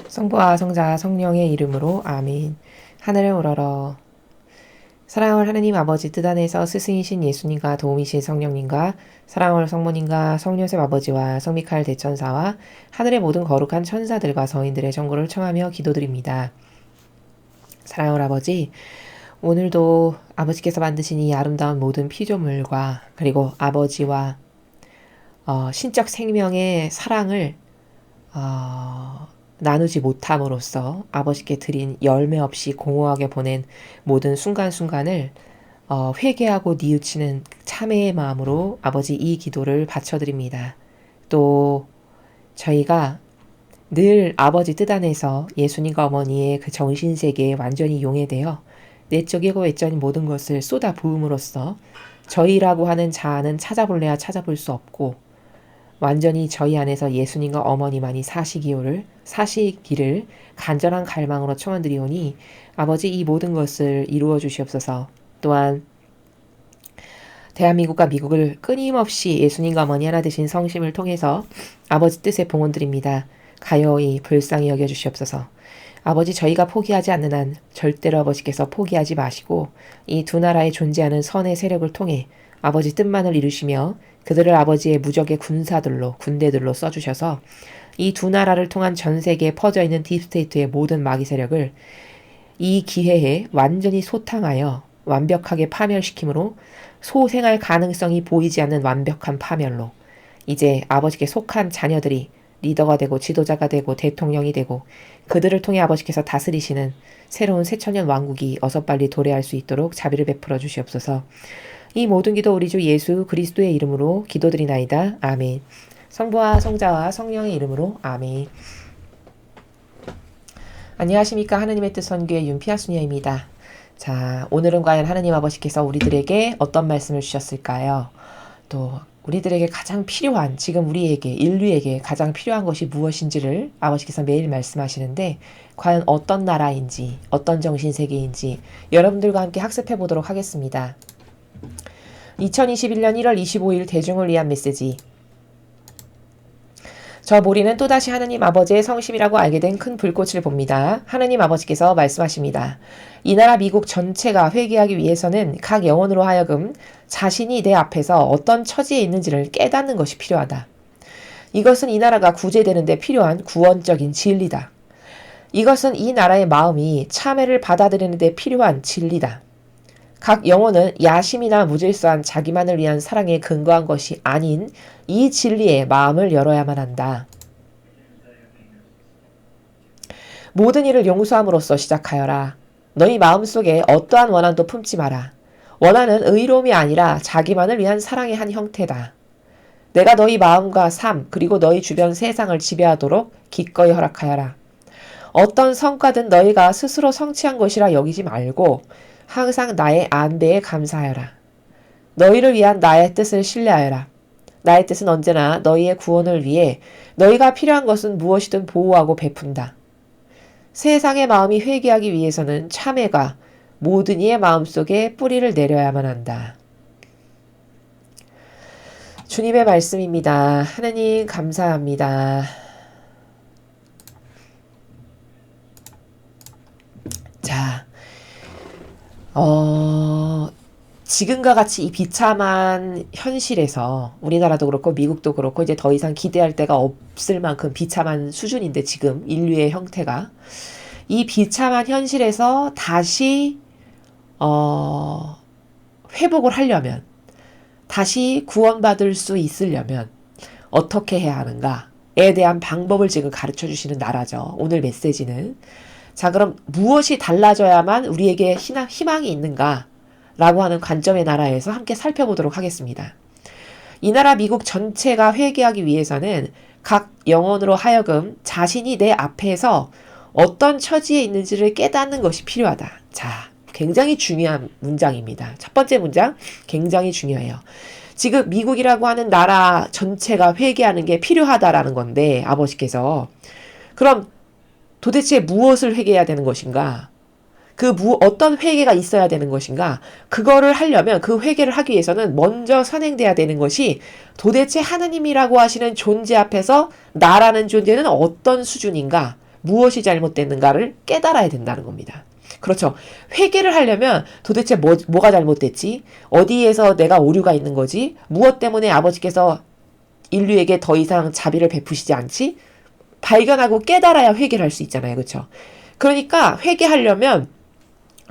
성부와 성자 성령의 이름으로 아멘. 하늘을 우러러. 사랑할 하느님 아버지 뜻 안에서 스승이신 예수님과 도움이신 성령님과 사랑할 성모님과 성요셉 아버지와 성미카엘 대천사와 하늘의 모든 거룩한 천사들과 성인들의 정고를 청하며 기도드립니다. 사랑할 아버지, 오늘도 아버지께서 만드신 이 아름다운 모든 피조물과 그리고 아버지와 신적 생명의 사랑을 나누지 못함으로써 아버지께 드린 열매 없이 공허하게 보낸 모든 순간순간을 회개하고 뉘우치는 참회의 마음으로 아버지 이 기도를 바쳐드립니다. 또 저희가 늘 아버지 뜻 안에서 예수님과 어머니의 그 정신세계에 완전히 용해되어 내적이고 외적인 모든 것을 쏟아 부음으로써 저희라고 하는 자아는 찾아볼래야 찾아볼 수 없고 완전히 저희 안에서 예수님과 어머니만이 사시기를 간절한 갈망으로 청원드리오니 아버지 이 모든 것을 이루어 주시옵소서. 또한 대한민국과 미국을 끊임없이 예수님과 어머니 하나 되신 성심을 통해서 아버지 뜻에 봉헌드립니다. 가여이 불쌍히 여겨주시옵소서. 아버지 저희가 포기하지 않는 한 절대로 아버지께서 포기하지 마시고 이 두 나라에 존재하는 선의 세력을 통해 아버지 뜻만을 이루시며 그들을 아버지의 무적의 군대들로 써주셔서 이 두 나라를 통한 전 세계에 퍼져있는 딥스테이트의 모든 마귀 세력을 이 기회에 완전히 소탕하여 완벽하게 파멸시키므로 소생할 가능성이 보이지 않는 완벽한 파멸로 이제 아버지께 속한 자녀들이 리더가 되고 지도자가 되고 대통령이 되고 그들을 통해 아버지께서 다스리시는 새로운 새천년 왕국이 어서 빨리 도래할 수 있도록 자비를 베풀어 주시옵소서. 이 모든 기도 우리 주 예수 그리스도의 이름으로 기도드리나이다. 아멘. 성부와 성자와 성령의 이름으로 아멘. 안녕하십니까. 하느님의 뜻 선교의 윤피아수녀입니다. 자, 오늘은 과연 하느님 아버지께서 우리들에게 어떤 말씀을 주셨을까요? 또 우리들에게 가장 필요한, 지금 우리에게, 인류에게 가장 필요한 것이 무엇인지를 아버지께서 매일 말씀하시는데 과연 어떤 나라인지, 어떤 정신세계인지 여러분들과 함께 학습해 보도록 하겠습니다. 2021년 1월 25일 대중을 위한 메시지. 저 모리는 또다시 하느님 아버지의 성심이라고 알게 된 큰 불꽃을 봅니다. 하느님 아버지께서 말씀하십니다. 이 나라 미국 전체가 회개하기 위해서는 각 영혼으로 하여금 자신이 내 앞에서 어떤 처지에 있는지를 깨닫는 것이 필요하다. 이것은 이 나라가 구제되는 데 필요한 구원적인 진리다. 이것은 이 나라의 마음이 참회를 받아들이는 데 필요한 진리다. 각 영혼은 야심이나 무질서한 자기만을 위한 사랑에 근거한 것이 아닌 이 진리에 마음을 열어야만 한다. 모든 일을 용서함으로써 시작하여라. 너희 마음속에 어떠한 원한도 품지 마라. 원한은 의로움이 아니라 자기만을 위한 사랑의 한 형태다. 내가 너희 마음과 삶 그리고 너희 주변 세상을 지배하도록 기꺼이 허락하여라. 어떤 성과든 너희가 스스로 성취한 것이라 여기지 말고 항상 나의 안배에 감사하여라. 너희를 위한 나의 뜻을 신뢰하여라. 나의 뜻은 언제나 너희의 구원을 위해 너희가 필요한 것은 무엇이든 보호하고 베푼다. 세상의 마음이 회개하기 위해서는 참회가 모든 이의 마음속에 뿌리를 내려야만 한다. 주님의 말씀입니다. 하느님 감사합니다. 자, 지금과 같이 이 비참한 현실에서 우리나라도 그렇고 미국도 그렇고 이제 더 이상 기대할 데가 없을 만큼 비참한 수준인데 지금 인류의 형태가 이 비참한 현실에서 다시 회복을 하려면 다시 구원받을 수 있으려면 어떻게 해야 하는가에 대한 방법을 지금 가르쳐 주시는 나라죠. 오늘 메시지는. 자, 그럼 무엇이 달라져야만 우리에게 희망이 있는가? 라고 하는 관점의 나라에서 함께 살펴보도록 하겠습니다. 이 나라 미국 전체가 회개하기 위해서는 각 영혼으로 하여금 자신이 내 앞에서 어떤 처지에 있는지를 깨닫는 것이 필요하다. 자, 굉장히 중요한 문장입니다. 첫 번째 문장, 굉장히 중요해요. 지금 미국이라고 하는 나라 전체가 회개하는 게 필요하다라는 건데 아버지께서 그럼 도대체 무엇을 회개해야 되는 것인가? 어떤 회개가 있어야 되는 것인가? 그거를 하려면 그 회개를 하기 위해서는 먼저 선행돼야 되는 것이 도대체 하느님이라고 하시는 존재 앞에서 나라는 존재는 어떤 수준인가? 무엇이 잘못됐는가를 깨달아야 된다는 겁니다. 그렇죠. 회개를 하려면 도대체 뭐가 잘못됐지? 어디에서 내가 오류가 있는 거지? 무엇 때문에 아버지께서 인류에게 더 이상 자비를 베푸시지 않지? 발견하고 깨달아야 회개를 할 수 있잖아요. 그렇죠? 그러니까 회개하려면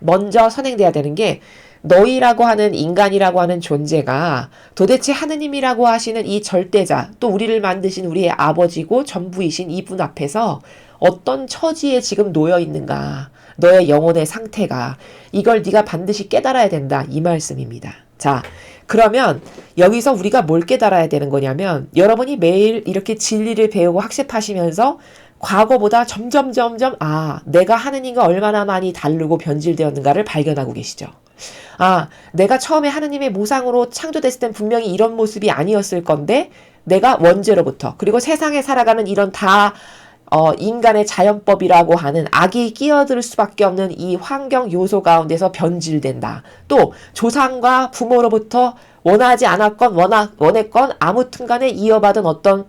먼저 선행돼야 되는 게 너희라고 하는 인간이라고 하는 존재가 도대체 하느님이라고 하시는 이 절대자, 또 우리를 만드신 우리의 아버지고 전부이신 이분 앞에서 어떤 처지에 지금 놓여 있는가, 너의 영혼의 상태가, 이걸 네가 반드시 깨달아야 된다, 이 말씀입니다. 자, 그러면 여기서 우리가 뭘 깨달아야 되는 거냐면, 여러분이 매일 이렇게 진리를 배우고 학습하시면서 과거보다 점점 내가 하느님과 얼마나 많이 다르고 변질되었는가를 발견하고 계시죠. 내가 처음에 하느님의 모상으로 창조됐을 땐 분명히 이런 모습이 아니었을 건데, 내가 원죄로부터, 그리고 세상에 살아가는 이런 인간의 자연법이라고 하는 악이 끼어들 수밖에 없는 이 환경 요소 가운데서 변질된다. 또 조상과 부모로부터 원하지 않았건 원했건 아무튼 간에 이어받은 어떤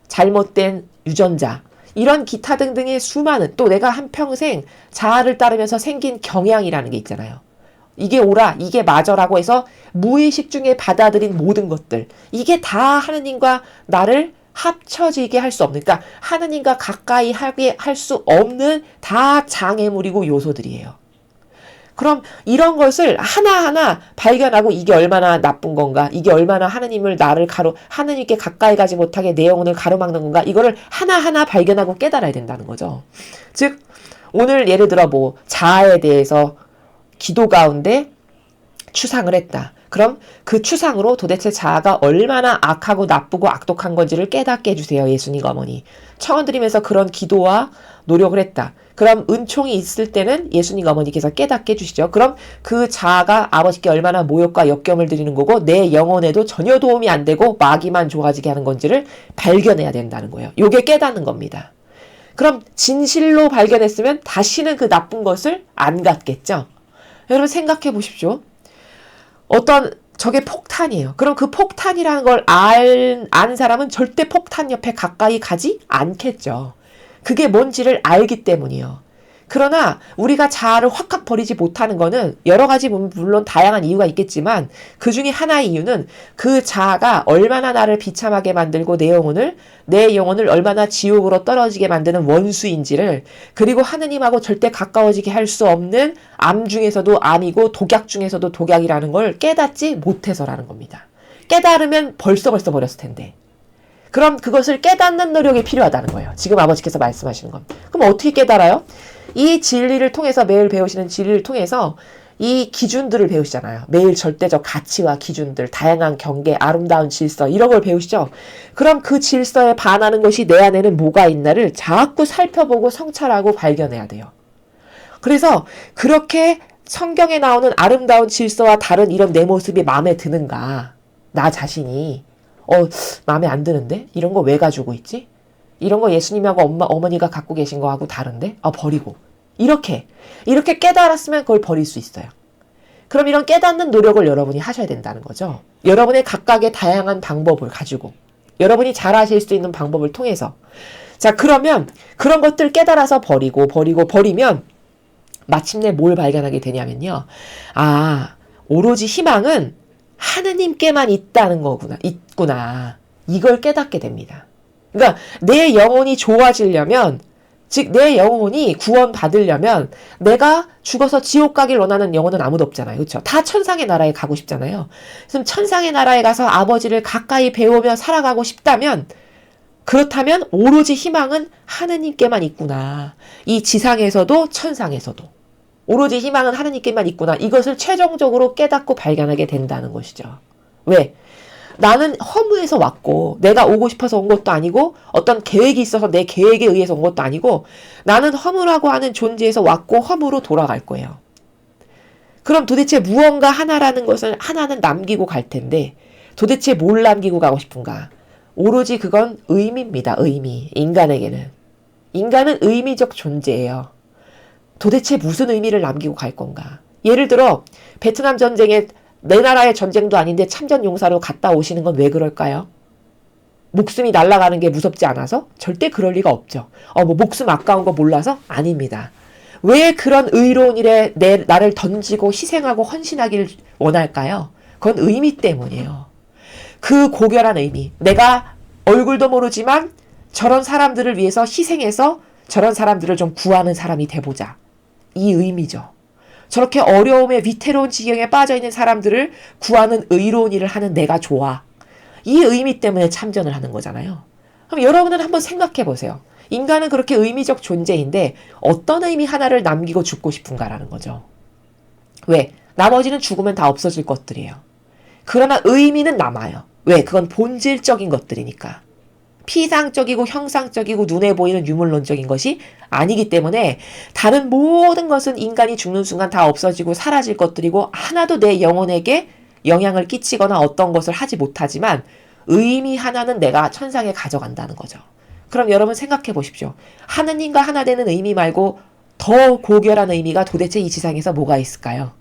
잘못된 유전자, 이런 기타 등등의 수많은, 또 내가 한평생 자아를 따르면서 생긴 경향이라는 게 있잖아요. 이게 옳아, 이게 맞아라고 해서 무의식 중에 받아들인 모든 것들, 이게 다 하느님과 나를 합쳐지게 할 수 없는, 그러니까 하느님과 가까이 하게 할 수 없는 다 장애물이고 요소들이에요. 그럼 이런 것을 하나하나 발견하고 이게 얼마나 나쁜 건가, 이게 얼마나 하느님께 가까이 가지 못하게 내 영혼을 가로막는 건가, 이거를 하나하나 발견하고 깨달아야 된다는 거죠. 즉, 오늘 예를 들어 자아에 대해서 기도 가운데 추상을 했다. 그럼 그 추상으로 도대체 자아가 얼마나 악하고 나쁘고 악독한 건지를 깨닫게 해주세요. 예수님 어머니. 청원드리면서 그런 기도와 노력을 했다. 그럼 은총이 있을 때는 예수님 어머니께서 깨닫게 해주시죠. 그럼 그 자아가 아버지께 얼마나 모욕과 역경을 드리는 거고 내 영혼에도 전혀 도움이 안 되고 마귀만 좋아지게 하는 건지를 발견해야 된다는 거예요. 요게 깨닫는 겁니다. 그럼 진실로 발견했으면 다시는 그 나쁜 것을 안 갖겠죠. 여러분 생각해 보십시오. 저게 폭탄이에요. 그럼 그 폭탄이라는 걸 안 사람은 절대 폭탄 옆에 가까이 가지 않겠죠. 그게 뭔지를 알기 때문이요. 그러나 우리가 자아를 확확 버리지 못하는 거는 여러 가지 물론 다양한 이유가 있겠지만 그 중에 하나의 이유는 그 자아가 얼마나 나를 비참하게 만들고 내 영혼을 얼마나 지옥으로 떨어지게 만드는 원수인지를, 그리고 하느님하고 절대 가까워지게 할 수 없는 암 중에서도 암이고 독약 중에서도 독약이라는 걸 깨닫지 못해서라는 겁니다. 깨달으면 벌써 버렸을 텐데. 그럼 그것을 깨닫는 노력이 필요하다는 거예요. 지금 아버지께서 말씀하시는 건. 그럼 어떻게 깨달아요? 이 진리를 통해서, 매일 배우시는 진리를 통해서 이 기준들을 배우시잖아요. 매일 절대적 가치와 기준들, 다양한 경계, 아름다운 질서, 이런 걸 배우시죠. 그럼 그 질서에 반하는 것이 내 안에는 뭐가 있나를 자꾸 살펴보고 성찰하고 발견해야 돼요. 그래서 그렇게 성경에 나오는 아름다운 질서와 다른 이런 내 모습이 마음에 드는가? 나 자신이 마음에 안 드는데? 이런 거 왜 가지고 있지? 이런 거 예수님하고 어머니가 갖고 계신 거하고 다른데? 버리고. 이렇게 깨달았으면 그걸 버릴 수 있어요. 그럼 이런 깨닫는 노력을 여러분이 하셔야 된다는 거죠. 여러분의 각각의 다양한 방법을 가지고, 여러분이 잘 하실 수 있는 방법을 통해서. 자, 그러면 그런 것들 깨달아서 버리면 마침내 뭘 발견하게 되냐면요. 오로지 희망은 하느님께만 있구나. 이걸 깨닫게 됩니다. 그러니까 내 영혼이 좋아지려면, 즉 내 영혼이 구원받으려면 내가 죽어서 지옥 가길 원하는 영혼은 아무도 없잖아요. 그렇죠? 다 천상의 나라에 가고 싶잖아요. 그럼 천상의 나라에 가서 아버지를 가까이 배우며 살아가고 싶다면, 그렇다면 오로지 희망은 하느님께만 있구나. 이 지상에서도 천상에서도 오로지 희망은 하느님께만 있구나. 이것을 최종적으로 깨닫고 발견하게 된다는 것이죠. 왜? 나는 허무해서 왔고, 내가 오고 싶어서 온 것도 아니고, 어떤 계획이 있어서 내 계획에 의해서 온 것도 아니고, 나는 허무라고 하는 존재에서 왔고 허무로 돌아갈 거예요. 그럼 도대체 무언가 하나라는 것을 하나는 남기고 갈 텐데, 도대체 뭘 남기고 가고 싶은가? 오로지 그건 의미입니다. 의미. 인간에게는. 인간은 의미적 존재예요. 도대체 무슨 의미를 남기고 갈 건가? 예를 들어 베트남 전쟁에 내 나라의 전쟁도 아닌데 참전 용사로 갔다 오시는 건 왜 그럴까요? 목숨이 날아가는 게 무섭지 않아서? 절대 그럴 리가 없죠. 뭐 목숨 아까운 거 몰라서? 아닙니다. 왜 그런 의로운 일에 나를 던지고 희생하고 헌신하기를 원할까요? 그건 의미 때문이에요. 그 고결한 의미. 내가 얼굴도 모르지만 저런 사람들을 위해서 희생해서 저런 사람들을 좀 구하는 사람이 돼보자. 이 의미죠. 저렇게 어려움에 위태로운 지경에 빠져있는 사람들을 구하는 의로운 일을 하는 내가 좋아. 이 의미 때문에 참전을 하는 거잖아요. 그럼 여러분은 한번 생각해 보세요. 인간은 그렇게 의미적 존재인데 어떤 의미 하나를 남기고 죽고 싶은가라는 거죠. 왜? 나머지는 죽으면 다 없어질 것들이에요. 그러나 의미는 남아요. 왜? 그건 본질적인 것들이니까. 피상적이고 형상적이고 눈에 보이는 유물론적인 것이 아니기 때문에 다른 모든 것은 인간이 죽는 순간 다 없어지고 사라질 것들이고 하나도 내 영혼에게 영향을 끼치거나 어떤 것을 하지 못하지만 의미 하나는 내가 천상에 가져간다는 거죠. 그럼 여러분 생각해 보십시오. 하느님과 하나 되는 의미 말고 더 고결한 의미가 도대체 이 지상에서 뭐가 있을까요?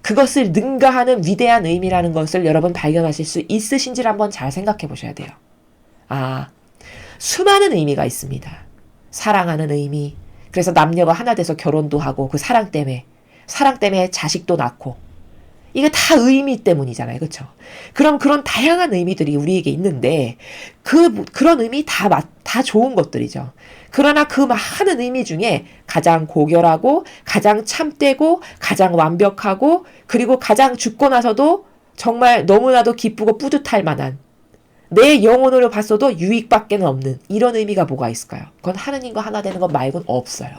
그것을 능가하는 위대한 의미라는 것을 여러분 발견하실 수 있으신지를 한번 잘 생각해 보셔야 돼요. 수많은 의미가 있습니다. 사랑하는 의미. 그래서 남녀가 하나 돼서 결혼도 하고 그 사랑 때문에 자식도 낳고 이게 다 의미 때문이잖아요. 그렇죠? 그럼 그런 다양한 의미들이 우리에게 있는데 그런 의미 다 좋은 것들이죠. 그러나 그 많은 의미 중에 가장 고결하고 가장 참되고 가장 완벽하고 그리고 가장 죽고 나서도 정말 너무나도 기쁘고 뿌듯할 만한 내 영혼으로 봤어도 유익밖에는 없는 이런 의미가 뭐가 있을까요? 그건 하느님과 하나 되는 것 말고는 없어요.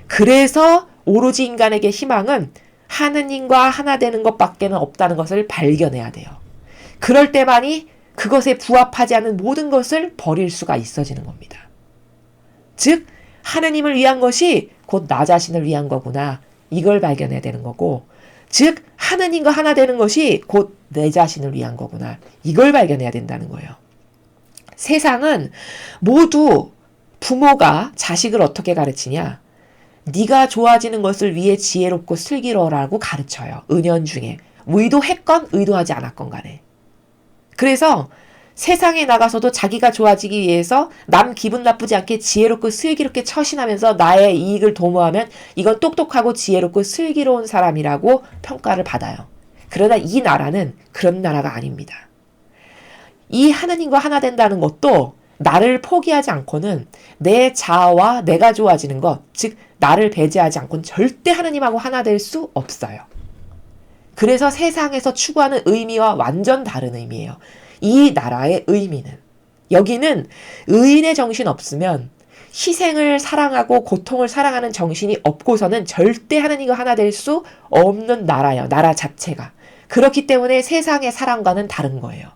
그래서 오로지 인간에게 희망은 하느님과 하나 되는 것밖에는 없다는 것을 발견해야 돼요. 그럴 때만이 그것에 부합하지 않은 모든 것을 버릴 수가 있어지는 겁니다. 즉 하느님을 위한 것이 곧 나 자신을 위한 거구나. 이걸 발견해야 되는 거고 즉 하느님과 하나 되는 것이 곧 내 자신을 위한 거구나. 이걸 발견해야 된다는 거예요. 세상은 모두 부모가 자식을 어떻게 가르치냐. 네가 좋아지는 것을 위해 지혜롭고 슬기로라고 가르쳐요. 은연중에. 의도했건 의도하지 않았건 간에. 그래서 세상에 나가서도 자기가 좋아지기 위해서 남 기분 나쁘지 않게 지혜롭고 슬기롭게 처신하면서 나의 이익을 도모하면 이건 똑똑하고 지혜롭고 슬기로운 사람이라고 평가를 받아요. 그러나 이 나라는 그런 나라가 아닙니다. 이 하나님과 하나 된다는 것도 나를 포기하지 않고는 내 자아와 내가 좋아지는 것, 즉 나를 배제하지 않고는 절대 하나님하고 하나 될 수 없어요. 그래서 세상에서 추구하는 의미와 완전 다른 의미예요. 이 나라의 의미는. 여기는 의인의 정신 없으면 희생을 사랑하고 고통을 사랑하는 정신이 없고서는 절대 하나님과 하나 될 수 없는 나라예요. 나라 자체가. 그렇기 때문에 세상의 사랑과는 다른 거예요.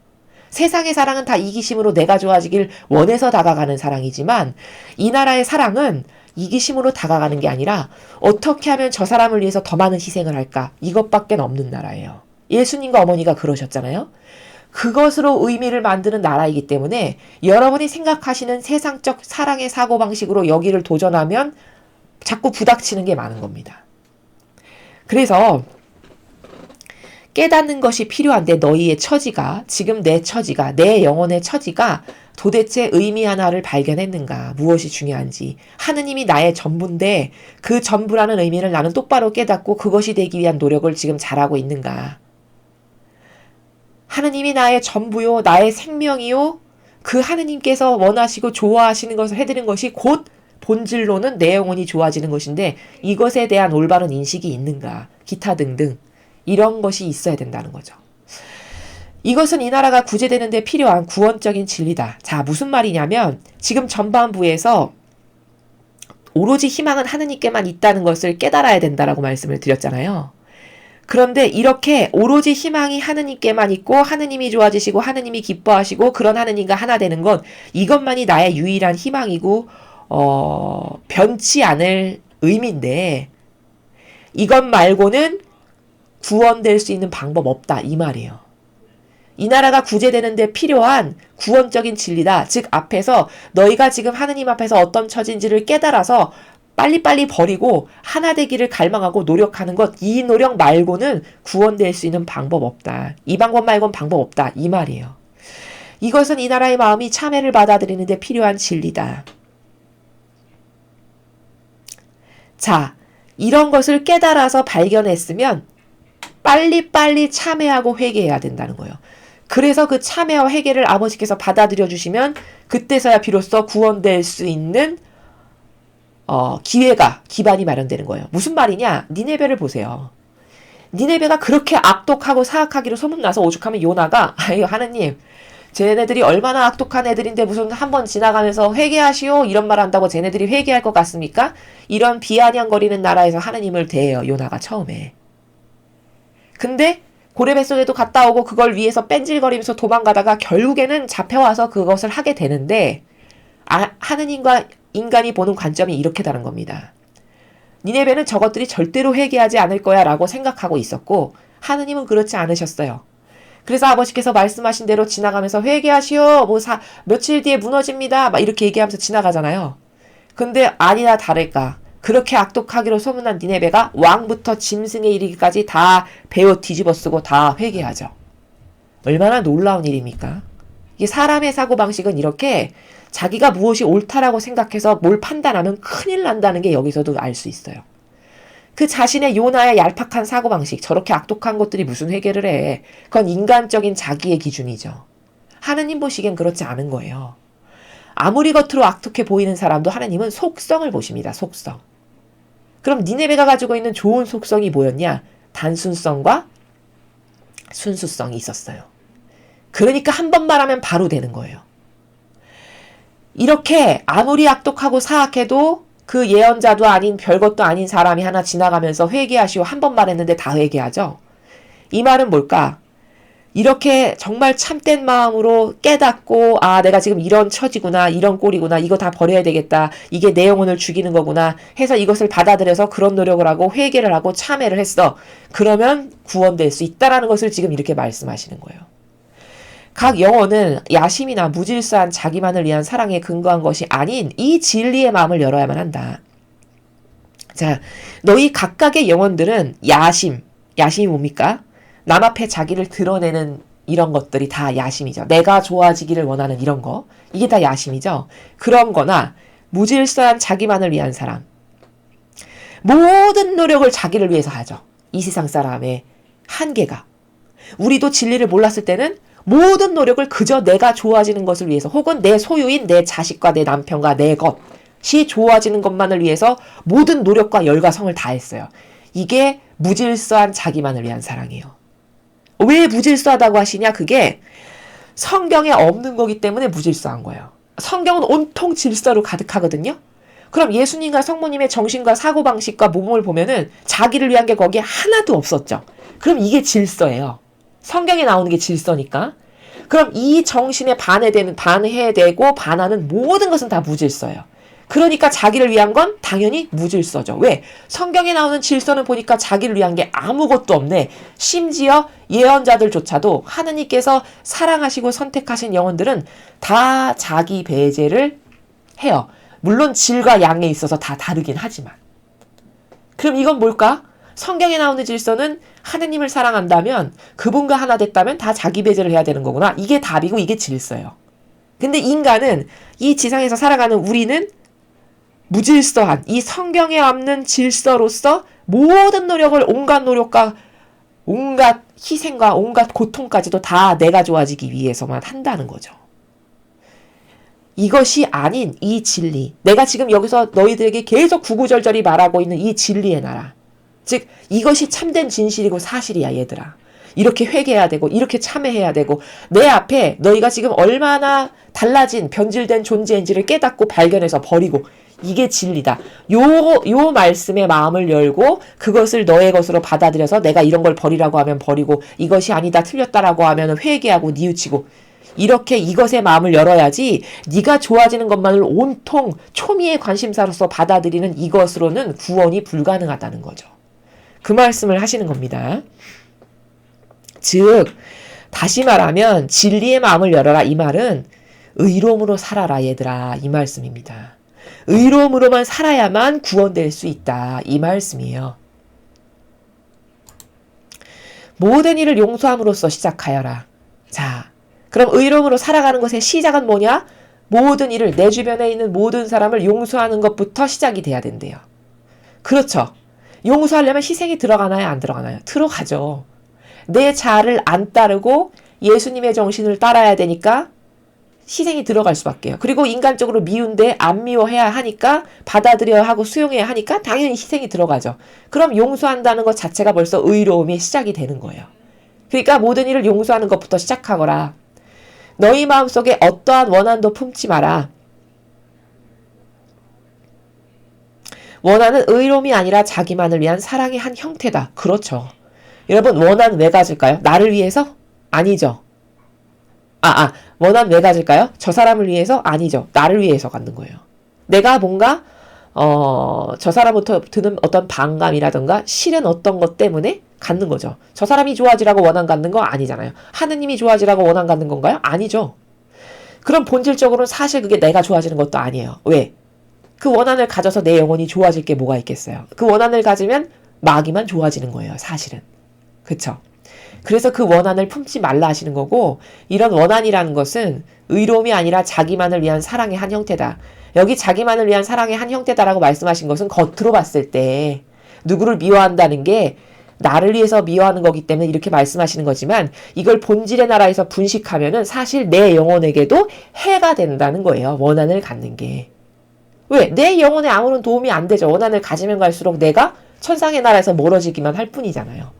세상의 사랑은 다 이기심으로 내가 좋아지길 원해서 다가가는 사랑이지만 이 나라의 사랑은 이기심으로 다가가는 게 아니라 어떻게 하면 저 사람을 위해서 더 많은 희생을 할까? 이것밖에 없는 나라예요. 예수님과 어머니가 그러셨잖아요. 그것으로 의미를 만드는 나라이기 때문에 여러분이 생각하시는 세상적 사랑의 사고방식으로 여기를 도전하면 자꾸 부닥치는 게 많은 겁니다. 그래서 깨닫는 것이 필요한데 너희의 처지가 지금 내 처지가 내 영혼의 처지가 도대체 의미 하나를 발견했는가 무엇이 중요한지 하느님이 나의 전부인데 그 전부라는 의미를 나는 똑바로 깨닫고 그것이 되기 위한 노력을 지금 잘하고 있는가 하느님이 나의 전부요 나의 생명이요 그 하느님께서 원하시고 좋아하시는 것을 해드린 것이 곧 본질로는 내 영혼이 좋아지는 것인데 이것에 대한 올바른 인식이 있는가 기타 등등 이런 것이 있어야 된다는 거죠. 이것은 이 나라가 구제되는 데 필요한 구원적인 진리다. 자, 무슨 말이냐면 지금 전반부에서 오로지 희망은 하느님께만 있다는 것을 깨달아야 된다라고 말씀을 드렸잖아요. 그런데 이렇게 오로지 희망이 하느님께만 있고 하느님이 좋아지시고 하느님이 기뻐하시고 그런 하느님과 하나 되는 것 이것만이 나의 유일한 희망이고 변치 않을 의미인데 이것 말고는 구원될 수 있는 방법 없다 이 말이에요. 이 나라가 구제되는 데 필요한 구원적인 진리다. 즉 앞에서 너희가 지금 하느님 앞에서 어떤 처진지를 깨달아서 빨리빨리 버리고 하나 되기를 갈망하고 노력하는 것 이 노력 말고는 구원될 수 있는 방법 없다. 이 방법 말고는 방법 없다 이 말이에요. 이것은 이 나라의 마음이 참회를 받아들이는 데 필요한 진리다. 자, 이런 것을 깨달아서 발견했으면 빨리빨리 참회하고 회개해야 된다는 거예요. 그래서 그 참회와 회개를 아버지께서 받아들여 주시면 그때서야 비로소 구원될 수 있는 기반이 마련되는 거예요. 무슨 말이냐? 니네베를 보세요. 니네베가 그렇게 악독하고 사악하기로 소문나서 오죽하면 요나가 아유 하느님 쟤네들이 얼마나 악독한 애들인데 무슨 한번 지나가면서 회개하시오 이런 말 한다고 쟤네들이 회개할 것 같습니까? 이런 비아냥거리는 나라에서 하느님을 대해요. 요나가 처음에. 근데 고레뱃속에도 갔다 오고 그걸 위해서 뺀질거리면서 도망가다가 결국에는 잡혀와서 그것을 하게 되는데 하느님과 인간이 보는 관점이 이렇게 다른 겁니다. 니네베는 저것들이 절대로 회개하지 않을 거야 라고 생각하고 있었고 하느님은 그렇지 않으셨어요. 그래서 아버지께서 말씀하신 대로 지나가면서 회개하시오 며칠 뒤에 무너집니다 막 이렇게 얘기하면서 지나가잖아요. 근데 아니나 다를까 그렇게 악독하기로 소문난 니네베가 왕부터 짐승에 이르기까지 다 베어 뒤집어쓰고 다 회개하죠. 얼마나 놀라운 일입니까? 이게 사람의 사고방식은 이렇게 자기가 무엇이 옳다라고 생각해서 뭘 판단하면 큰일 난다는 게 여기서도 알 수 있어요. 그 자신의 요나의 얄팍한 사고방식, 저렇게 악독한 것들이 무슨 회개를 해. 그건 인간적인 자기의 기준이죠. 하느님 보시기엔 그렇지 않은 거예요. 아무리 겉으로 악독해 보이는 사람도 하느님은 속성을 보십니다. 속성. 그럼 니네베가 가지고 있는 좋은 속성이 뭐였냐? 단순성과 순수성이 있었어요. 그러니까 한 번 말하면 바로 되는 거예요. 이렇게 아무리 악독하고 사악해도 그 예언자도 아닌 별것도 아닌 사람이 하나 지나가면서 회개하시오 한 번 말했는데 다 회개하죠. 이 말은 뭘까? 이렇게 정말 참된 마음으로 깨닫고 내가 지금 이런 처지구나 이런 꼴이구나 이거 다 버려야 되겠다 이게 내 영혼을 죽이는 거구나 해서 이것을 받아들여서 그런 노력을 하고 회개를 하고 참회를 했어. 그러면 구원될 수 있다라는 것을 지금 이렇게 말씀하시는 거예요. 각 영혼은 야심이나 무질서한 자기만을 위한 사랑에 근거한 것이 아닌 이 진리의 마음을 열어야만 한다. 자, 너희 각각의 영혼들은 야심이 뭡니까? 남 앞에 자기를 드러내는 이런 것들이 다 야심이죠. 내가 좋아지기를 원하는 이런 거. 이게 다 야심이죠. 그런 거나 무질서한 자기만을 위한 사람. 모든 노력을 자기를 위해서 하죠. 이 세상 사람의 한계가. 우리도 진리를 몰랐을 때는 모든 노력을 그저 내가 좋아지는 것을 위해서 혹은 내 소유인 내 자식과 내 남편과 내 것이 좋아지는 것만을 위해서 모든 노력과 열과 성을 다했어요. 이게 무질서한 자기만을 위한 사랑이에요. 왜 무질서하다고 하시냐? 그게 성경에 없는 거기 때문에 무질서한 거예요. 성경은 온통 질서로 가득하거든요. 그럼 예수님과 성모님의 정신과 사고방식과 몸을 보면은 자기를 위한 게 거기에 하나도 없었죠. 그럼 이게 질서예요. 성경에 나오는 게 질서니까. 그럼 이 정신에 반해야 되고 반하는 모든 것은 다 무질서예요. 그러니까 자기를 위한 건 당연히 무질서죠. 왜? 성경에 나오는 질서는 보니까 자기를 위한 게 아무것도 없네. 심지어 예언자들조차도 하느님께서 사랑하시고 선택하신 영혼들은 다 자기 배제를 해요. 물론 질과 양에 있어서 다 다르긴 하지만. 그럼 이건 뭘까? 성경에 나오는 질서는 하느님을 사랑한다면 그분과 하나 됐다면 다 자기 배제를 해야 되는 거구나. 이게 답이고 이게 질서예요. 근데 인간은 이 지상에서 살아가는 우리는 무질서한 이 성경에 없는 질서로서 모든 노력을 온갖 노력과 온갖 희생과 온갖 고통까지도 다 내가 좋아지기 위해서만 한다는 거죠. 이것이 아닌 이 진리. 내가 지금 여기서 너희들에게 계속 구구절절히 말하고 있는 이 진리의 나라. 즉 이것이 참된 진실이고 사실이야 얘들아. 이렇게 회개해야 되고 이렇게 참회해야 되고 내 앞에 너희가 지금 얼마나 변질된 존재인지를 깨닫고 발견해서 버리고 이게 진리다. 요 말씀에 마음을 열고 그것을 너의 것으로 받아들여서 내가 이런 걸 버리라고 하면 버리고 이것이 아니다 틀렸다라고 하면 회개하고 뉘우치고 이렇게 이것에 마음을 열어야지 네가 좋아지는 것만을 온통 초미의 관심사로서 받아들이는 이것으로는 구원이 불가능하다는 거죠. 그 말씀을 하시는 겁니다. 즉 다시 말하면 진리의 마음을 열어라 이 말은 의로움으로 살아라 얘들아 이 말씀입니다. 의로움으로만 살아야만 구원될 수 있다 이 말씀이에요. 모든 일을 용서함으로써 시작하여라. 자, 그럼 의로움으로 살아가는 것의 시작은 뭐냐? 모든 일을, 내 주변에 있는 모든 사람을 용서하는 것부터 시작이 돼야 된대요. 그렇죠. 용서하려면 희생이 들어가나요? 안 들어가나요? 들어가죠. 내 자아를 안 따르고 예수님의 정신을 따라야 되니까 희생이 들어갈 수밖에요. 그리고 인간적으로 미운데 안 미워해야 하니까 받아들여야 하고 수용해야 하니까 당연히 희생이 들어가죠. 그럼 용서한다는 것 자체가 벌써 의로움이 시작이 되는 거예요. 그러니까 모든 일을 용서하는 것부터 시작하거라. 너희 마음속에 어떠한 원한도 품지 마라. 원한은 의로움이 아니라 자기만을 위한 사랑의 한 형태다. 그렇죠. 여러분, 원한 왜 가질까요? 나를 위해서? 아니죠. 원한 왜 가질까요? 저 사람을 위해서? 아니죠. 나를 위해서 갖는 거예요. 내가 뭔가 저 사람부터 드는 어떤 반감이라든가 싫은 어떤 것 때문에 갖는 거죠. 저 사람이 좋아지라고 원한 갖는 거 아니잖아요. 하느님이 좋아지라고 원한 갖는 건가요? 아니죠. 그럼 본질적으로는 사실 그게 내가 좋아지는 것도 아니에요. 왜? 그 원한을 가져서 내 영혼이 좋아질 게 뭐가 있겠어요. 그 원한을 가지면 마귀만 좋아지는 거예요. 사실은. 그쵸? 그래서 그 원한을 품지 말라 하시는 거고, 이런 원한이라는 것은 의로움이 아니라 자기만을 위한 사랑의 한 형태다. 여기 자기만을 위한 사랑의 한 형태다라고 말씀하신 것은 겉으로 봤을 때 누구를 미워한다는 게 나를 위해서 미워하는 거기 때문에 이렇게 말씀하시는 거지만, 이걸 본질의 나라에서 분식하면은 사실 내 영혼에게도 해가 된다는 거예요. 원한을 갖는 게. 왜? 내 영혼에 아무런 도움이 안 되죠. 원한을 가지면 갈수록 내가 천상의 나라에서 멀어지기만 할 뿐이잖아요.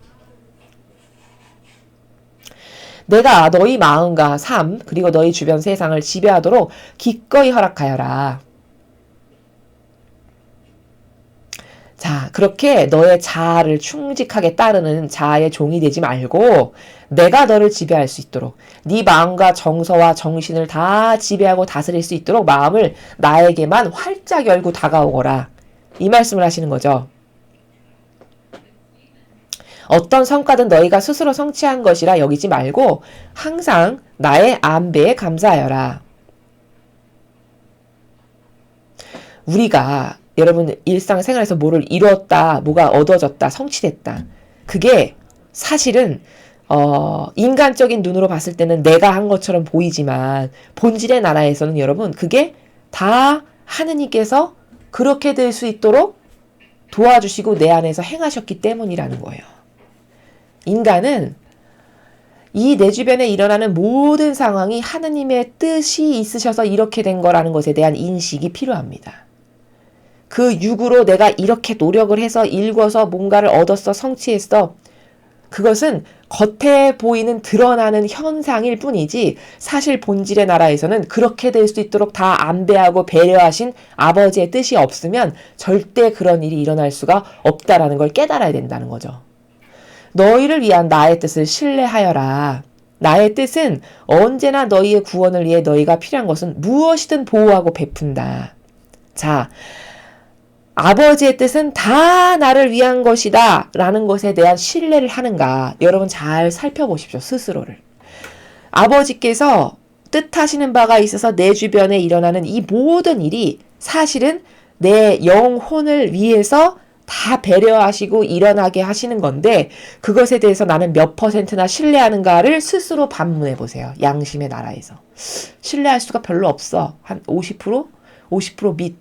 내가 너희 마음과 삶 그리고 너희 주변 세상을 지배하도록 기꺼이 허락하여라. 자, 그렇게 너의 자아를 충직하게 따르는 자아의 종이 되지 말고 내가 너를 지배할 수 있도록, 네 마음과 정서와 정신을 다 지배하고 다스릴 수 있도록 마음을 나에게만 활짝 열고 다가오거라. 이 말씀을 하시는 거죠. 어떤 성과든 너희가 스스로 성취한 것이라 여기지 말고 항상 나의 안배에 감사하여라. 우리가 여러분 일상생활에서 뭐를 이루었다, 뭐가 얻어졌다, 성취됐다. 그게 사실은 인간적인 눈으로 봤을 때는 내가 한 것처럼 보이지만 본질의 나라에서는 여러분 그게 다 하느님께서 그렇게 될 수 있도록 도와주시고 내 안에서 행하셨기 때문이라는 거예요. 인간은 이 내 주변에 일어나는 모든 상황이 하느님의 뜻이 있으셔서 이렇게 된 거라는 것에 대한 인식이 필요합니다. 그 육으로 내가 이렇게 노력을 해서 일궈서 뭔가를 얻었어, 성취했어. 그것은 겉에 보이는 드러나는 현상일 뿐이지 사실 본질의 나라에서는 그렇게 될 수 있도록 다 안배하고 배려하신 아버지의 뜻이 없으면 절대 그런 일이 일어날 수가 없다라는 걸 깨달아야 된다는 거죠. 너희를 위한 나의 뜻을 신뢰하여라. 나의 뜻은 언제나 너희의 구원을 위해 너희가 필요한 것은 무엇이든 보호하고 베푼다. 자, 아버지의 뜻은 다 나를 위한 것이다 라는 것에 대한 신뢰를 하는가, 여러분 잘 살펴보십시오. 스스로를. 아버지께서 뜻하시는 바가 있어서 내 주변에 일어나는 이 모든 일이 사실은 내 영혼을 위해서 다 배려하시고 일어나게 하시는 건데, 그것에 대해서 나는 몇 %나 신뢰하는가를 스스로 반문해 보세요. 양심의 나라에서. 신뢰할 수가 별로 없어. 한 50%? 50% 밑.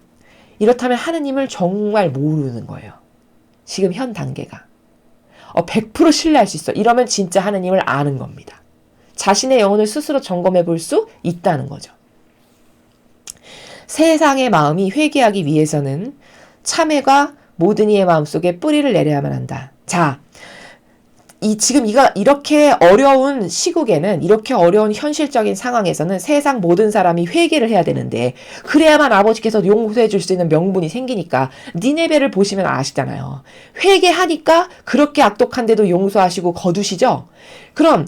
이렇다면 하느님을 정말 모르는 거예요. 지금 현 단계가. 100% 신뢰할 수 있어. 이러면 진짜 하느님을 아는 겁니다. 자신의 영혼을 스스로 점검해 볼 수 있다는 거죠. 세상의 마음이 회개하기 위해서는 참회가 모든 이의 마음속에 뿌리를 내려야만 한다. 자, 지금 이렇게 어려운 시국에는, 이렇게 어려운 현실적인 상황에서는 세상 모든 사람이 회개를 해야 되는데, 그래야만 아버지께서 용서해 줄 수 있는 명분이 생기니까, 니네베를 보시면 아시잖아요. 회개하니까 그렇게 악독한데도 용서하시고 거두시죠? 그럼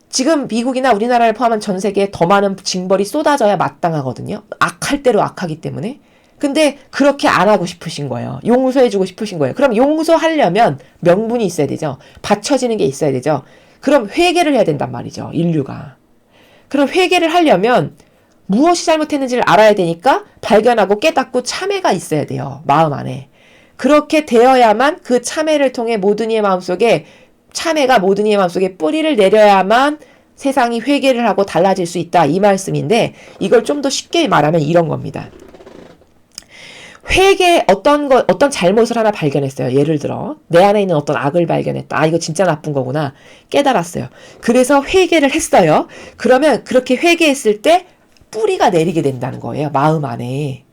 지금 미국이나 우리나라를 포함한 전 세계에 더 많은 징벌이 쏟아져야 마땅하거든요. 악할 대로 악하기 때문에. 근데 그렇게 안 하고 싶으신 거예요. 용서해주고 싶으신 거예요. 그럼 용서하려면 명분이 있어야 되죠. 받쳐지는 게 있어야 되죠. 그럼 회개를 해야 된단 말이죠. 인류가. 그럼 회개를 하려면 무엇이 잘못했는지를 알아야 되니까 발견하고 깨닫고 참회가 있어야 돼요. 마음 안에. 그렇게 되어야만 그 참회를 통해 모든 이의 마음속에, 참회가 모든 이의 마음속에 뿌리를 내려야만 세상이 회개를 하고 달라질 수 있다 이 말씀인데 이걸 좀 더 쉽게 말하면 이런 겁니다. 어떤 잘못을 하나 발견했어요. 예를 들어 내 안에 있는 어떤 악을 발견했다. 아 이거 진짜 나쁜 거구나 깨달았어요. 그래서 회개를 했어요. 그러면 그렇게 회개했을 때 뿌리가 내리게 된다는 거예요. 마음 안에.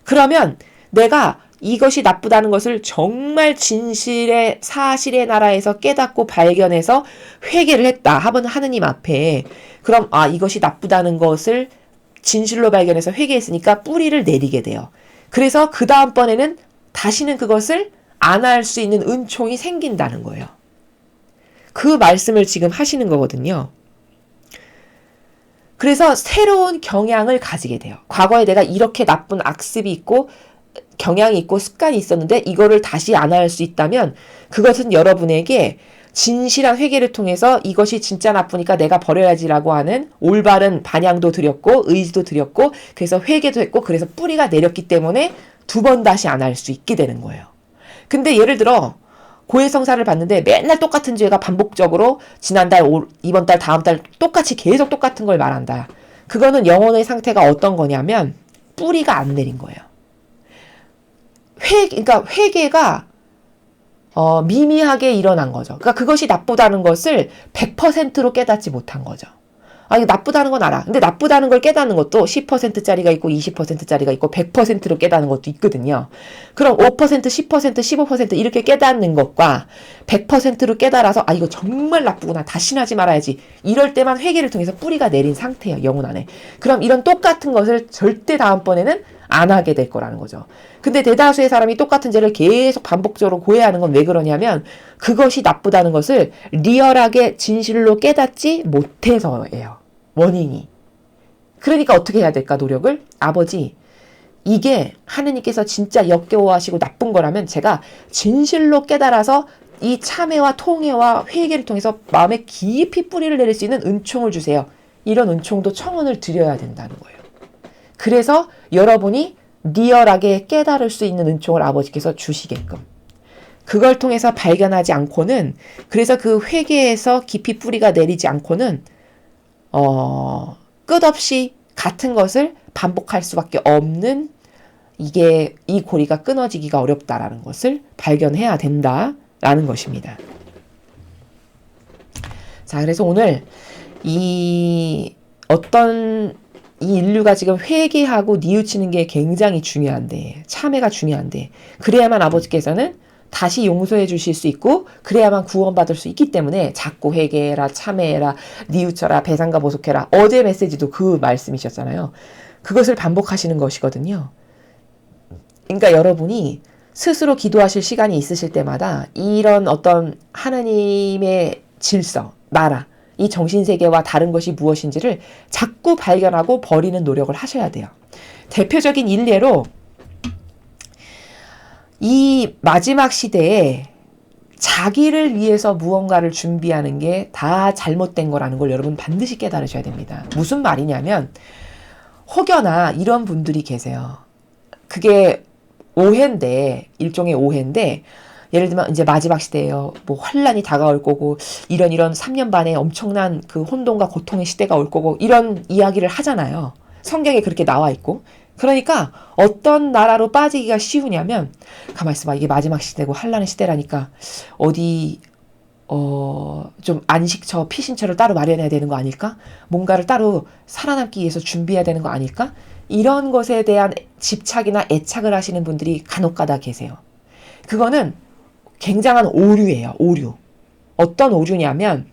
그러면 내가 이것이 나쁘다는 것을 정말 진실의 사실의 나라에서 깨닫고 발견해서 회개를 했다. 하느님 앞에. 그럼 이것이 나쁘다는 것을 진실로 발견해서 회개했으니까 뿌리를 내리게 돼요. 그래서 그 다음번에는 다시는 그것을 안 할 수 있는 은총이 생긴다는 거예요. 그 말씀을 지금 하시는 거거든요. 그래서 새로운 경향을 가지게 돼요. 과거에 내가 이렇게 나쁜 악습이 있고 경향이 있고 습관이 있었는데 이거를 다시 안 할 수 있다면 그것은 여러분에게 진실한 회개를 통해서 이것이 진짜 나쁘니까 내가 버려야지라고 하는 올바른 반향도 드렸고 의지도 드렸고 그래서 회개도 했고 그래서 뿌리가 내렸기 때문에 두 번 다시 안 할 수 있게 되는 거예요. 근데 예를 들어 고해성사를 봤는데 맨날 똑같은 죄가 반복적으로 지난달, 이번 달, 다음 달 똑같이 계속 똑같은 걸 말한다. 그거는 영혼의 상태가 어떤 거냐면 뿌리가 안 내린 거예요. 그러니까 회개가 미미하게 일어난 거죠. 그러니까 그것이 나쁘다는 것을 100%로 깨닫지 못한 거죠. 이거 나쁘다는 건 알아. 근데 나쁘다는 걸 깨닫는 것도 10%짜리가 있고 20%짜리가 있고 100%로 깨닫는 것도 있거든요. 그럼 5%, 10%, 15% 이렇게 깨닫는 것과 100%로 깨달아서 이거 정말 나쁘구나. 다시는 하지 말아야지. 이럴 때만 회개를 통해서 뿌리가 내린 상태예요. 영혼 안에. 그럼 이런 똑같은 것을 절대 다음번에는 안 하게 될 거라는 거죠. 근데 대다수의 사람이 똑같은 죄를 계속 반복적으로 고해하는 건 왜 그러냐면 그것이 나쁘다는 것을 리얼하게 진실로 깨닫지 못해서예요. 원인이. 그러니까 어떻게 해야 될까 노력을? 아버지 이게 하느님께서 진짜 역겨워하시고 나쁜 거라면 제가 진실로 깨달아서 이 참회와 통회와 회개를 통해서 마음에 깊이 뿌리를 내릴 수 있는 은총을 주세요. 이런 은총도 청원을 드려야 된다는 거예요. 그래서 여러분이 리얼하게 깨달을 수 있는 은총을 아버지께서 주시게끔. 그걸 통해서 발견하지 않고는 그래서 그 회개에서 깊이 뿌리가 내리지 않고는 끝없이 같은 것을 반복할 수밖에 없는 이 고리가 끊어지기가 어렵다라는 것을 발견해야 된다라는 것입니다. 자, 그래서 오늘 이 인류가 지금 회개하고 뉘우치는 게 굉장히 중요한데 참회가 중요한데 그래야만 아버지께서는 다시 용서해 주실 수 있고 그래야만 구원받을 수 있기 때문에 자꾸 회개해라 참회해라 뉘우쳐라 배상과 보속해라 어제 메시지도 그 말씀이셨잖아요. 그것을 반복하시는 것이거든요. 그러니까 여러분이 스스로 기도하실 시간이 있으실 때마다 이런 어떤 하나님의 질서, 나라 이 정신세계와 다른 것이 무엇인지를 자꾸 발견하고 버리는 노력을 하셔야 돼요. 대표적인 일례로 이 마지막 시대에 자기를 위해서 무언가를 준비하는 게 다 잘못된 거라는 걸 여러분 반드시 깨달으셔야 됩니다. 무슨 말이냐면 혹여나 이런 분들이 계세요. 그게 오해인데 일종의 오해인데 예를 들면 이제 마지막 시대예요. 뭐 환란이 다가올 거고 이런 3년 반에 엄청난 그 혼돈과 고통의 시대가 올 거고 이런 이야기를 하잖아요. 성경에 그렇게 나와 있고. 그러니까 어떤 나라로 빠지기가 쉬우냐면 가만히 있어봐. 이게 마지막 시대고 환란의 시대라니까 어디 좀 안식처, 피신처를 따로 마련해야 되는 거 아닐까? 뭔가를 따로 살아남기 위해서 준비해야 되는 거 아닐까? 이런 것에 대한 집착이나 애착을 하시는 분들이 간혹가다 계세요. 그거는 굉장한 오류예요. 오류. 어떤 오류냐면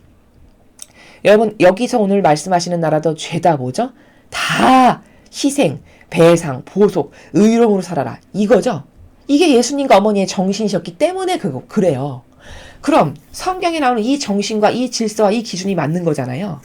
여러분 여기서 오늘 말씀하시는 나라도 죄다 뭐죠? 다 희생, 배상, 보속, 의로움으로 살아라. 이거죠? 이게 예수님과 어머니의 정신이셨기 때문에 그래요. 그럼 성경에 나오는 이 정신과 이 질서와 이 기준이 맞는 거잖아요.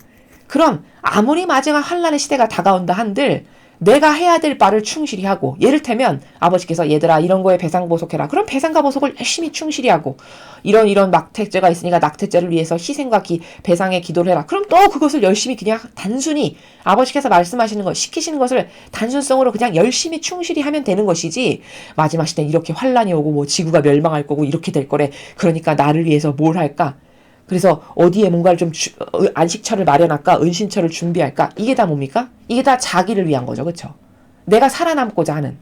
그럼 아무리 마지막 환란의 시대가 다가온다 한들 내가 해야 될 바를 충실히 하고 예를 들면 아버지께서 얘들아 이런 거에 배상보속해라. 그럼 배상과 보속을 열심히 충실히 하고 이런 낙태죄가 있으니까 낙태죄를 위해서 희생과 배상의 기도를 해라. 그럼 또 그것을 열심히 그냥 단순히 아버지께서 말씀하시는 것 시키시는 것을 단순성으로 그냥 열심히 충실히 하면 되는 것이지 마지막 시대는 이렇게 환란이 오고 뭐 지구가 멸망할 거고 이렇게 될 거래. 그러니까 나를 위해서 뭘 할까? 그래서 어디에 뭔가를 좀 안식처를 마련할까, 은신처를 준비할까, 이게 다 뭡니까? 이게 다 자기를 위한 거죠. 그쵸? 내가 살아남고자 하는.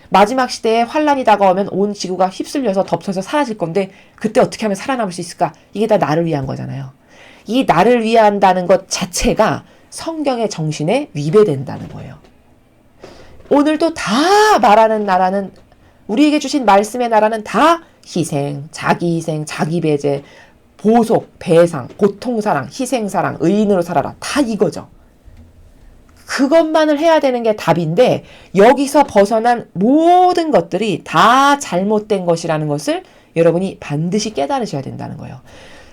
마지막 시대에 환란이 다가오면 온 지구가 휩쓸려서 덮쳐서 사라질 건데 그때 어떻게 하면 살아남을 수 있을까? 이게 다 나를 위한 거잖아요. 이 나를 위한다는 것 자체가 성경의 정신에 위배된다는 거예요. 오늘도 다 말하는 나라는, 우리에게 주신 말씀의 나라는 다 희생, 자기 배제, 보속, 배상, 고통사랑, 희생사랑, 의인으로 살아라. 다 이거죠. 그것만을 해야 되는 게 답인데 여기서 벗어난 모든 것들이 다 잘못된 것이라는 것을 여러분이 반드시 깨달으셔야 된다는 거예요.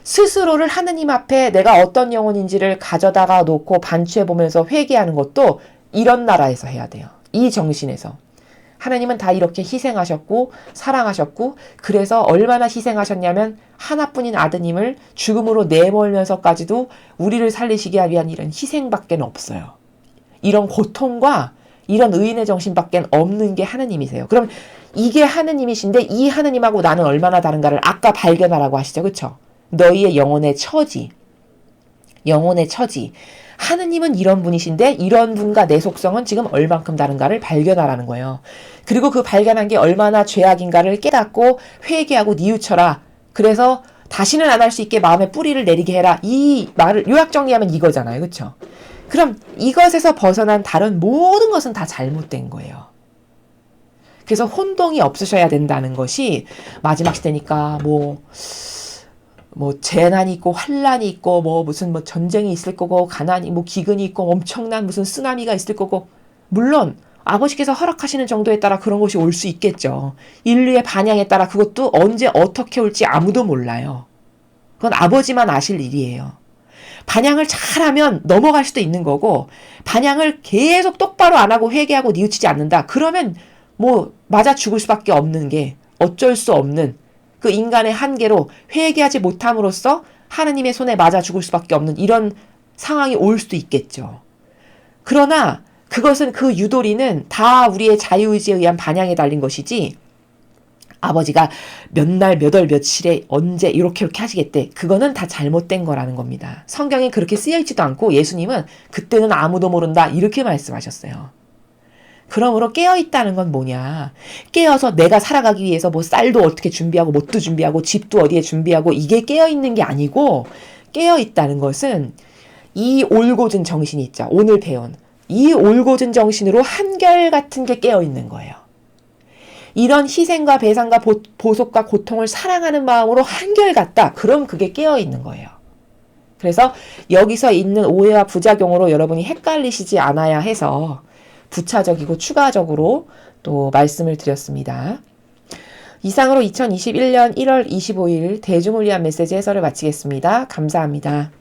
스스로를 하느님 앞에 내가 어떤 영혼인지를 가져다가 놓고 반추해보면서 회개하는 것도 이런 나라에서 해야 돼요. 이 정신에서. 하나님은 다 이렇게 희생하셨고 사랑하셨고, 그래서 얼마나 희생하셨냐면 하나뿐인 아드님을 죽음으로 내몰면서까지도 우리를 살리시기 위한 이런 희생밖에 없어요. 이런 고통과 이런 의인의 정신밖에 없는 게 하느님이세요. 그럼 이게 하느님이신데 이 하느님하고 나는 얼마나 다른가를 아까 발견하라고 하시죠. 그렇죠? 너희의 영혼의 처지. 영혼의 처지. 하느님은 이런 분이신데 이런 분과 내 속성은 지금 얼만큼 다른가를 발견하라는 거예요. 그리고 그 발견한 게 얼마나 죄악인가를 깨닫고 회개하고 뉘우쳐라. 그래서 다시는 안 할 수 있게 마음에 뿌리를 내리게 해라. 이 말을 요약 정리하면 이거잖아요. 그렇죠? 그럼 이것에서 벗어난 다른 모든 것은 다 잘못된 거예요. 그래서 혼동이 없으셔야 된다는 것이 마지막 시대니까 뭐 재난이 있고 환란이 있고 무슨 전쟁이 있을 거고 가난이 기근이 있고 엄청난 무슨 쓰나미가 있을 거고, 물론 아버지께서 허락하시는 정도에 따라 그런 것이 올 수 있겠죠. 인류의 반향에 따라 그것도 언제 어떻게 올지 아무도 몰라요. 그건 아버지만 아실 일이에요. 반향을 잘하면 넘어갈 수도 있는 거고, 반향을 계속 똑바로 안 하고 회개하고 뉘우치지 않는다. 그러면 맞아 죽을 수밖에 없는 게 어쩔 수 없는 그 인간의 한계로 회개하지 못함으로써 하느님의 손에 맞아 죽을 수밖에 없는 이런 상황이 올 수도 있겠죠. 그러나 그것은, 그 유도리는 다 우리의 자유의지에 의한 반향에 달린 것이지, 아버지가 몇 날, 몇 월, 며칠에 언제 이렇게 하시겠대. 그거는 다 잘못된 거라는 겁니다. 성경에 그렇게 쓰여있지도 않고 예수님은 그때는 아무도 모른다 이렇게 말씀하셨어요. 그러므로 깨어있다는 건 뭐냐. 깨어서 내가 살아가기 위해서 쌀도 어떻게 준비하고 뭣도 준비하고 집도 어디에 준비하고 이게 깨어있는 게 아니고, 깨어있다는 것은 이 올곧은 정신이 있죠. 오늘 배운 이 올곧은 정신으로 한결같은 게 깨어있는 거예요. 이런 희생과 배상과 보속과 고통을 사랑하는 마음으로 한결같다. 그럼 그게 깨어있는 거예요. 그래서 여기서 있는 오해와 부작용으로 여러분이 헷갈리시지 않아야 해서 부차적이고 추가적으로 또 말씀을 드렸습니다. 이상으로 2021년 1월 25일 대중을 위한 메시지 해설을 마치겠습니다. 감사합니다.